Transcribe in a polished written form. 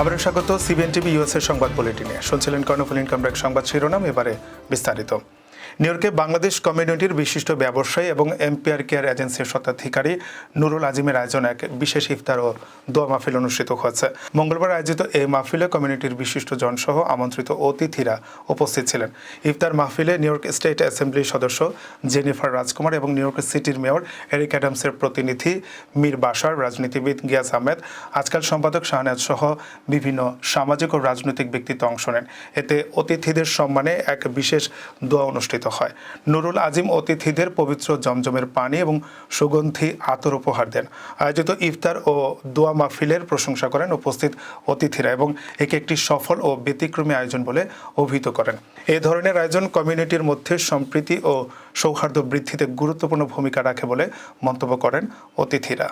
আবারও স্বাগত CBN TV USA সংবাদ বুলেটিনে। শুনছিলেন কর্ণফুলী ইনকাম ব্রেক সংবাদ শিরোনাম, এবারে বিস্তারিত। নিউ ইয়র্কে বাংলাদেশ কমিউনিটির বিশিষ্ট ব্যবসায়ী এবং এম্পায়ার কেয়ার এজেন্সির স্বত্বাধিকারী নুরুল আজিমের আয়োজনে এক বিশেষ ইফতার ও দোয়া মাহফিল অনুষ্ঠিত হয়েছে। মঙ্গলবার আয়োজিত এই মাহফিলে কমিউনিটির বিশিষ্ট জনসহ আমন্ত্রিত অতিথিরা উপস্থিত ছিলেন। ইফতার মাহফিলে নিউ ইয়র্ক স্টেট অ্যাসেম্বলির সদস্য জেনিফার রাজকুমার এবং নিউ ইয়র্ক সিটির মেয়র এরিক অ্যাডামসের প্রতিনিধি মীর বাশার, রাজনীতিবিদ গিয়াস আহমেদ, আজকাল সম্পাদক শাহনাজ সহ বিভিন্ন সামাজিক ও রাজনৈতিক ব্যক্তিত্ব অংশ নেন। এতে অতিথিদের সম্মানে এক বিশেষ দোয়া অনুষ্ঠিত হয়। নুরুল আজিম অতিথিদের পবিত্র জমজমের পানি এবং সুগন্ধি আতর উপহার দেন। আয়োজিত ইফতার ও দোয়া মাহফিলের প্রশংসা করেন উপস্থিত অতিথিরা এবং একে একটি সফল ও ব্যতিক্রমী আয়োজন বলে অভিহিত করেন। এ ধরনের আয়োজন কমিউনিটির মধ্যে সম্প্রীতি ও সৌহার্দ্য বৃদ্ধিতে গুরুত্বপূর্ণ ভূমিকা রাখে বলে মন্তব্য করেন অতিথিরা।